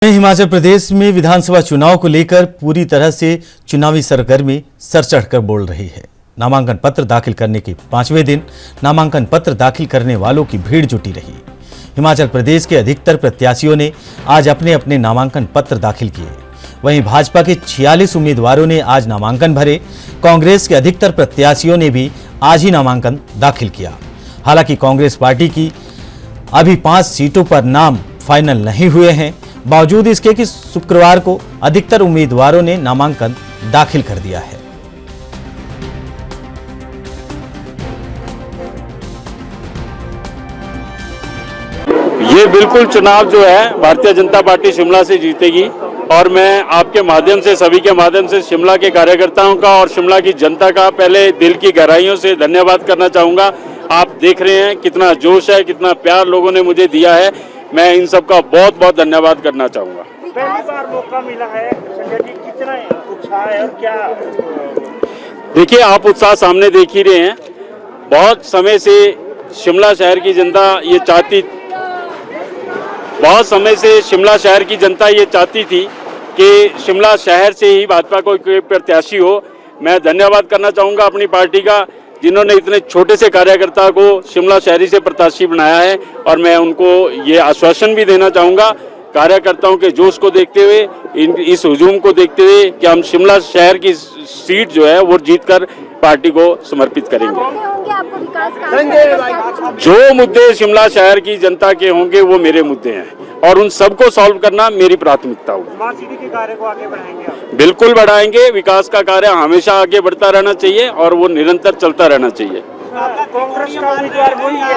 हिमाचल प्रदेश में विधानसभा चुनाव को लेकर पूरी तरह से चुनावी सरगर्मी सर चढ़कर बोल रही है। नामांकन पत्र दाखिल करने के 5वें दिन नामांकन पत्र दाखिल करने वालों की भीड़ जुटी रही। हिमाचल प्रदेश के अधिकतर प्रत्याशियों ने आज अपने अपने नामांकन पत्र दाखिल किए। वहीं भाजपा के 46 उम्मीदवारों ने आज नामांकन भरे। कांग्रेस के अधिकतर प्रत्याशियों ने भी आज ही नामांकन दाखिल किया। हालांकि कांग्रेस पार्टी की अभी 5 सीटों पर नाम फाइनल नहीं हुए हैं। बावजूद इसके कि शुक्रवार को अधिकतर उम्मीदवारों ने नामांकन दाखिल कर दिया है। ये बिल्कुल चुनाव जो है भारतीय जनता पार्टी शिमला से जीतेगी और मैं आपके माध्यम से सभी के माध्यम से शिमला के कार्यकर्ताओं का और शिमला की जनता का पहले दिल की गहराइयों से धन्यवाद करना चाहूँगा। आप देख रहे हैं कितना जोश है, कितना प्यार लोगों ने मुझे दिया है। मैं इन सब का बहुत बहुत धन्यवाद करना चाहूँगा। पहली बार मौका मिला है संजय जी, कितना उत्साह है और क्या? देखिए, आप उत्साह सामने देख ही रहे हैं। बहुत समय से शिमला शहर की जनता ये चाहती थी कि शिमला शहर से ही भाजपा को कोई प्रत्याशी हो। मैं धन्यवाद करना चाहूँगा अपनी पार्टी का, जिन्होंने इतने छोटे से कार्यकर्ता को शिमला शहरी से प्रत्याशी बनाया है। और मैं उनको ये आश्वासन भी देना चाहूँगा कार्यकर्ताओं के जोश को देखते हुए, इस हुजूम को देखते हुए कि हम शिमला शहर की सीट जो है वो जीतकर पार्टी को समर्पित करेंगे। जो मुद्दे शिमला शहर की जनता के होंगे वो मेरे मुद्दे हैं और उन सबको सॉल्व करना मेरी प्राथमिकता होगी। स्मार्ट सिटी के कार्य को आगे बढ़ाएंगे आप? बिल्कुल बढ़ाएंगे। विकास का कार्य हमेशा आगे बढ़ता रहना चाहिए और वो निरंतर चलता रहना चाहिए। कांग्रेस का उम्मीदवार वही है,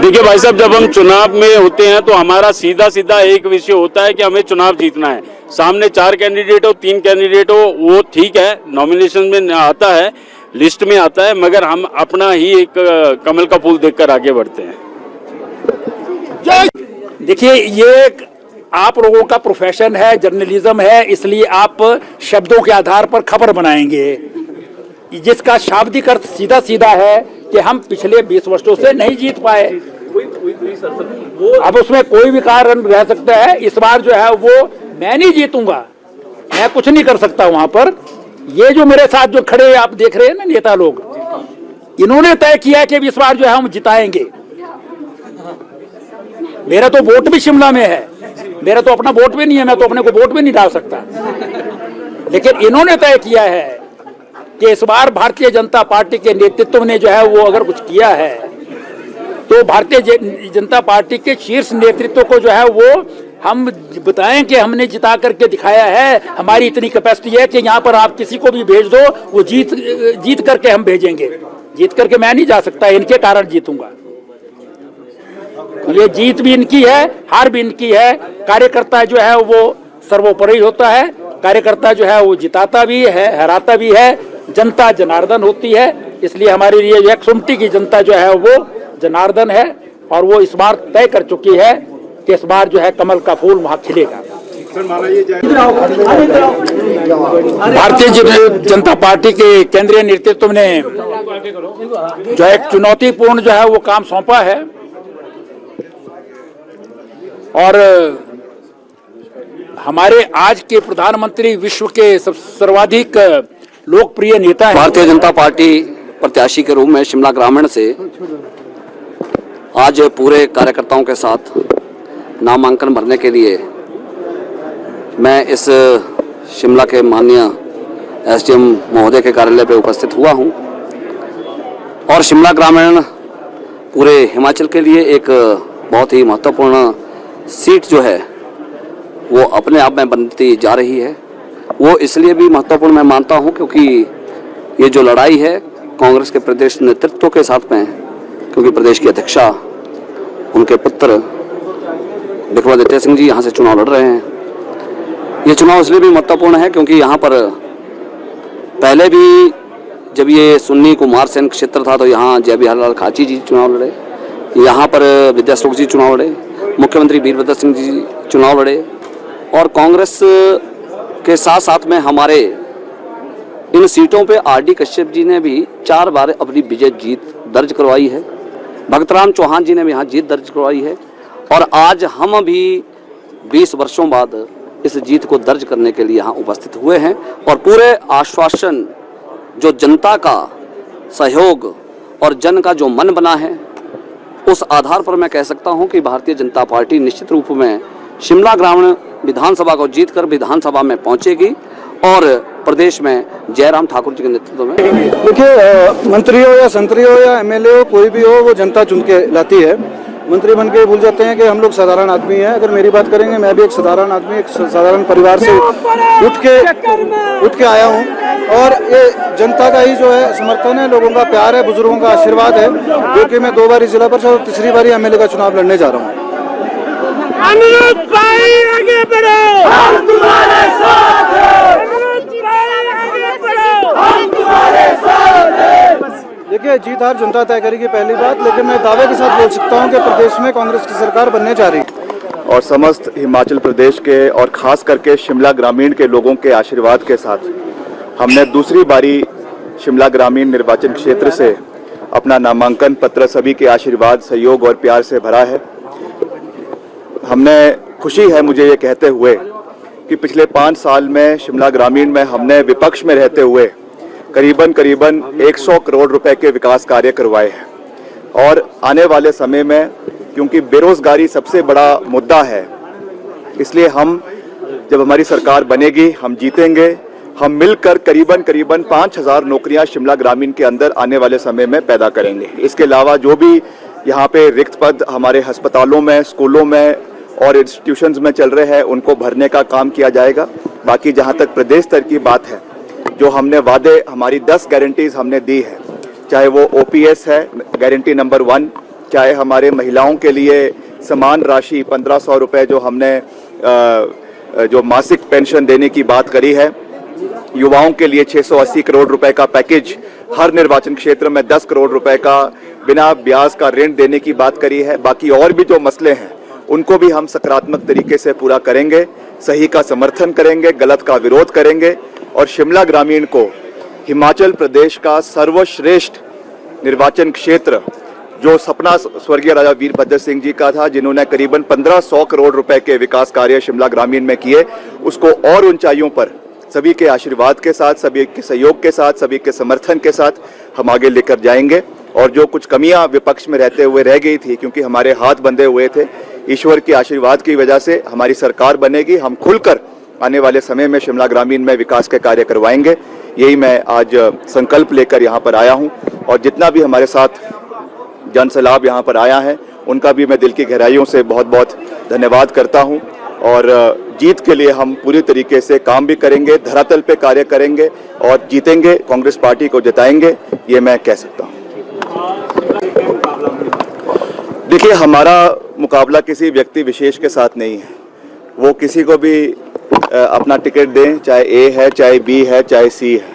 देखिए भाई साहब, जब हम चुनाव में होते हैं तो हमारा सीधा सीधा एक विषय होता है कि हमें चुनाव जीतना है। सामने 4 कैंडिडेट हो, 3 कैंडिडेट हो, वो ठीक है, नॉमिनेशन में आता है, लिस्ट में आता है, मगर हम अपना ही एक कमल का फूल देखकर आगे बढ़ते हैं। देखिए, ये आप लोगों का प्रोफेशन है, जर्नलिज्म है, इसलिए आप शब्दों के आधार पर खबर बनाएंगे, जिसका शाब्दिक अर्थ सीधा सीधा है कि हम पिछले 20 वर्षों से नहीं जीत पाए। अब उसमें कोई भी कारण रह सकता है। इस बार जो है वो मैं नहीं जीतूंगा, मैं कुछ नहीं कर सकता वहां पर। ये जो मेरे साथ जो खड़े आप देख रहे हैं ना नेता लोग, इन्होंने तय किया कि इस बार जो है हम जिताएंगे। मेरा तो वोट भी शिमला में है, मेरा तो अपना वोट भी नहीं है, मैं तो अपने को वोट भी नहीं डाल सकता। लेकिन इन्होंने तय किया है कि इस बार भारतीय जनता पार्टी के नेतृत्व ने जो है वो अगर कुछ किया है तो भारतीय जनता पार्टी के शीर्ष नेतृत्व को जो है वो हम बताएं कि हमने जिता करके दिखाया है। हमारी इतनी कैपेसिटी है कि यहाँ पर आप किसी को भी भेज दो, वो जीत करके हम भेजेंगे। जीत करके मैं नहीं जा सकता, इनके कारण जीतूंगा। ये जीत भी इनकी है, हार भी इनकी है। कार्यकर्ता जो है वो सर्वोपरि होता है। कार्यकर्ता जो है वो जिताता भी है, हराता भी है। जनता जनार्दन होती है, इसलिए हमारी ये सुमटी की जनता जो है वो जनार्दन है और वो इस बार तय कर चुकी है कि इस बार जो है कमल का फूल वहां खिलेगा। भारतीय जनता पार्टी के केंद्रीय नेतृत्व ने जो एक चुनौतीपूर्ण जो है वो काम सौंपा है और हमारे आज के प्रधानमंत्री विश्व के सर्वाधिक लोकप्रिय नेता हैं। भारतीय जनता पार्टी प्रत्याशी के रूप में शिमला ग्रामीण से आज पूरे कार्यकर्ताओं के साथ नामांकन भरने के लिए मैं इस शिमला के माननीय एसडीएम महोदय के कार्यालय पर उपस्थित हुआ हूं और शिमला ग्रामीण पूरे हिमाचल के लिए एक बहुत ही महत्वपूर्ण सीट जो है वो अपने आप में बनती जा रही है। वो इसलिए भी महत्वपूर्ण मैं मानता हूं क्योंकि ये जो लड़ाई है कांग्रेस के प्रदेश नेतृत्व के साथ में, क्योंकि प्रदेश की अध्यक्षा उनके पुत्र विक्रमादित्य सिंह जी यहाँ से चुनाव लड़ रहे हैं। ये चुनाव इसलिए भी महत्वपूर्ण है क्योंकि यहाँ पर पहले भी जब ये सुन्नी कुमार सेन क्षेत्र था तो यहाँ जय बिहार लाल खाची जी चुनाव लड़े, यहाँ पर विद्याश्लोक जी चुनाव लड़े, मुख्यमंत्री वीरभद्र सिंह जी चुनाव लड़े और कांग्रेस के साथ साथ में हमारे इन सीटों पे आर.डी. कश्यप जी ने भी 4 बार अपनी विजय जीत दर्ज करवाई है। भगतराम चौहान जी ने भी यहाँ जीत दर्ज करवाई है और आज हम भी 20 वर्षों बाद इस जीत को दर्ज करने के लिए यहाँ उपस्थित हुए हैं और पूरे आश्वासन जो जनता का सहयोग और जन का जो मन बना है, उस आधार पर मैं कह सकता हूं कि भारतीय जनता पार्टी निश्चित रूप में शिमला ग्रामीण विधानसभा को जीतकर विधानसभा में पहुंचेगी और प्रदेश में जयराम ठाकुर जी के नेतृत्व में। देखिए, मंत्री हो या संतरी हो या एमएलए हो, कोई भी हो, वो जनता चुन के लाती है। मंत्री बन के भूल जाते हैं कि हम लोग साधारण आदमी हैं। अगर मेरी बात करेंगे, मैं भी एक साधारण आदमी, एक साधारण परिवार से उठ के आया हूं और ये जनता का ही जो है समर्थन है, लोगों का प्यार है, बुजुर्गों का आशीर्वाद है, जो कि मैं 2 बारी जिला परिषद और 3री बारी एमएलए का चुनाव लड़ने जा रहा हूँ। अनिरुद्ध भाई आगे बढ़ो, हम तुम्हारे साथ हैं। अनिरुद्ध भाई आगे बढ़ो, हम तुम्हारे साथ हैं। देखिए, जीत हार जनता तय करेगी पहली बात, लेकिन मैं दावे के साथ बोल सकता हूं कि प्रदेश में कांग्रेस की सरकार बनने जा रही है और समस्त हिमाचल प्रदेश के और खास करके शिमला ग्रामीण के लोगों के आशीर्वाद के साथ हमने दूसरी बारी शिमला ग्रामीण निर्वाचन क्षेत्र से अपना नामांकन पत्र सभी के आशीर्वाद, सहयोग और प्यार से भरा है। हमने खुशी है मुझे ये कहते हुए कि पिछले 5 साल में शिमला ग्रामीण में हमने विपक्ष में रहते हुए करीबन 100 करोड़ रुपए के विकास कार्य करवाए हैं और आने वाले समय में, क्योंकि बेरोजगारी सबसे बड़ा मुद्दा है, इसलिए हम जब हमारी सरकार बनेगी, हम जीतेंगे, हम मिलकर करीबन 5000 नौकरियां शिमला ग्रामीण के अंदर आने वाले समय में पैदा करेंगे। इसके अलावा जो भी यहाँ पे रिक्त पद हमारे अस्पतालों में, स्कूलों में और इंस्टीट्यूशंस में चल रहे हैं, उनको भरने का काम किया जाएगा। बाकी जहाँ तक प्रदेश स्तर की बात है, जो हमने वादे, हमारी 10 गारंटीज हमने दी है, चाहे वो OPS है गारंटी नंबर 1, चाहे हमारे महिलाओं के लिए समान राशि 1500 रुपये जो हमने जो मासिक पेंशन देने की बात करी है, युवाओं के लिए 680 करोड़ रुपए का पैकेज, हर निर्वाचन क्षेत्र में 10 करोड़ रुपए का बिना ब्याज का ऋण देने की बात करी है। बाकी और भी जो मसले हैं उनको भी हम सकारात्मक तरीके से पूरा करेंगे, सही का समर्थन करेंगे, गलत का विरोध करेंगे और शिमला ग्रामीण को हिमाचल प्रदेश का सर्वश्रेष्ठ निर्वाचन क्षेत्र, जो सपना स्वर्गीय राजा वीरभद्र सिंह जी का था, जिन्होंने करीबन 1500 करोड़ रुपए के विकास कार्य शिमला ग्रामीण में किए, उसको और ऊंचाइयों पर सभी के आशीर्वाद के साथ, सभी के सहयोग के साथ, सभी के समर्थन के साथ हम आगे लेकर जाएंगे। और जो कुछ कमियां विपक्ष में रहते हुए रह गई थी, क्योंकि हमारे हाथ बंधे हुए थे, ईश्वर के आशीर्वाद की वजह से हमारी सरकार बनेगी, हम खुलकर आने वाले समय में शिमला ग्रामीण में विकास के कार्य करवाएंगे। यही मैं आज संकल्प लेकर यहाँ पर आया हूँ और जितना भी हमारे साथ जन सैलाब यहाँ पर आया है, उनका भी मैं दिल की गहराइयों से बहुत बहुत धन्यवाद करता हूँ और जीत के लिए हम पूरी तरीके से काम भी करेंगे, धरातल पे कार्य करेंगे और जीतेंगे, कांग्रेस पार्टी को जिताएंगे, ये मैं कह सकता हूँ। देखिए, हमारा मुकाबला किसी व्यक्ति विशेष के साथ नहीं है, वो किसी को भी अपना टिकट दें, चाहे A है, चाहे B है, चाहे C है।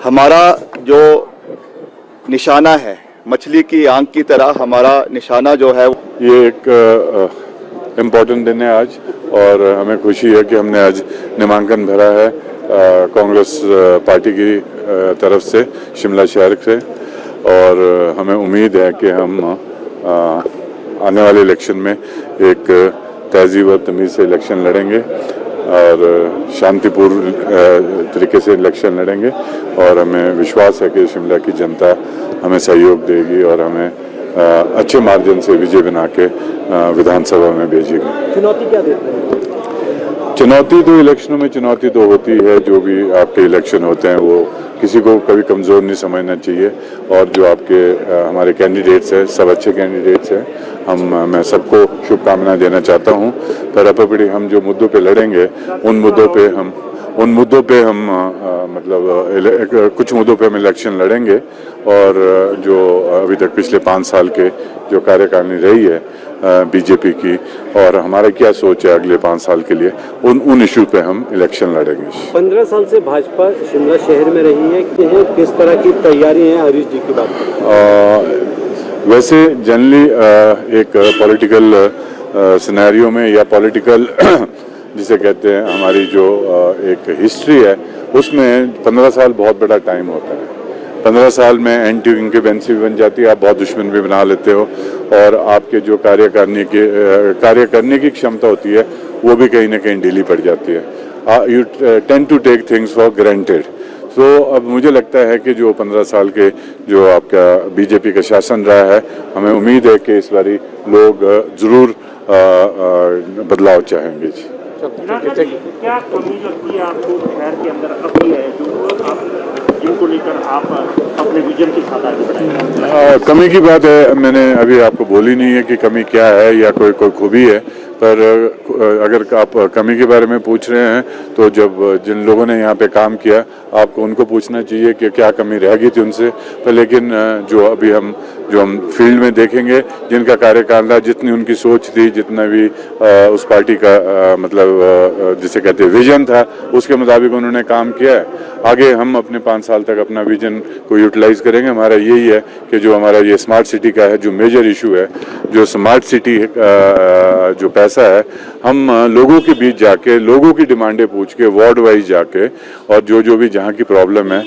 हमारा जो निशाना है, मछली की आंख की तरह हमारा निशाना जो है, ये एक इम्पोर्टेंट दिन है आज और हमें खुशी है कि हमने आज नामांकन भरा है कांग्रेस पार्टी की तरफ से शिमला शहर से और हमें उम्मीद है कि हम आने वाले इलेक्शन में एक तहजीब और तमीज़ से इलेक्शन लड़ेंगे और शांतिपूर्ण तरीके से इलेक्शन लड़ेंगे और हमें विश्वास है कि शिमला की जनता हमें सहयोग देगी और हमें अच्छे मार्जिन से विजय बना के विधानसभा में भेजेगी। चुनौती क्या देते हैं? चुनौती तो इलेक्शनों में चुनौती तो होती है, जो भी आपके इलेक्शन होते हैं वो किसी को कभी कमज़ोर नहीं समझना चाहिए और जो आपके हमारे कैंडिडेट्स हैं, सब अच्छे कैंडिडेट्स हैं। मैं सबको शुभकामनाएं देना चाहता हूं, पर अपनी हम जो मुद्दों पे लड़ेंगे उन मुद्दों पे हम मतलब कुछ मुद्दों पे हम इलेक्शन लड़ेंगे और जो अभी तक पिछले 5 साल के जो कार्यकारिणी रही है बीजेपी की और हमारा क्या सोच है अगले 5 साल के लिए, उन इशू पे हम इलेक्शन लड़ेंगे। 15 साल से भाजपा शिमला शहर में रही है, किस तरह की तैयारी है हरीश जी की बात करें? वैसे जनरली एक पॉलिटिकल सिनेरियो में या पॉलिटिकल जिसे कहते हैं हमारी जो एक हिस्ट्री है उसमें 15 साल बहुत बड़ा टाइम होता है। 15 साल में एंटी इंक्यूबेंसी भी बन जाती है, आप बहुत दुश्मन भी बना लेते हो और आपके जो कार्य करने की क्षमता होती है वो भी कहीं ना कहीं ढीली पड़ जाती है। You tend to take things for granted. तो अब मुझे लगता है कि जो 15 साल के जो आपका बीजेपी का शासन रहा है, हमें उम्मीद है कि इस बारी लोग ज़रूर बदलाव चाहेंगे। क्या कमी लगती है आपको शहर के अंदर अभी है जो आप जिनको लेकर आप अपने विजन के साथ आगे बढ़ाएंगे? कमी की बात है, मैंने अभी आपको बोली नहीं है कि कमी क्या है या कोई खूबी है, पर अगर आप कमी के बारे में पूछ रहे हैं तो जब जिन लोगों ने यहाँ पे काम किया आपको उनको पूछना चाहिए कि क्या कमी रह गई थी उनसे। पर लेकिन जो अभी हम फील्ड में देखेंगे, जिनका कार्यकाल रहा, जितनी उनकी सोच थी, जितना भी उस पार्टी का मतलब जिसे कहते हैं विजन था, उसके मुताबिक उन्होंने काम किया है। आगे हम अपने 5 साल तक अपना विजन को यूटिलाइज करेंगे। हमारा यही है कि जो हमारा ये स्मार्ट सिटी का है, जो मेजर इशू है, जो स्मार्ट सिटी जो पैसा है, हम लोगों के बीच जाके लोगों की डिमांडें पूछ के वार्ड वाइज जाके और जो भी जहाँ की प्रॉब्लम है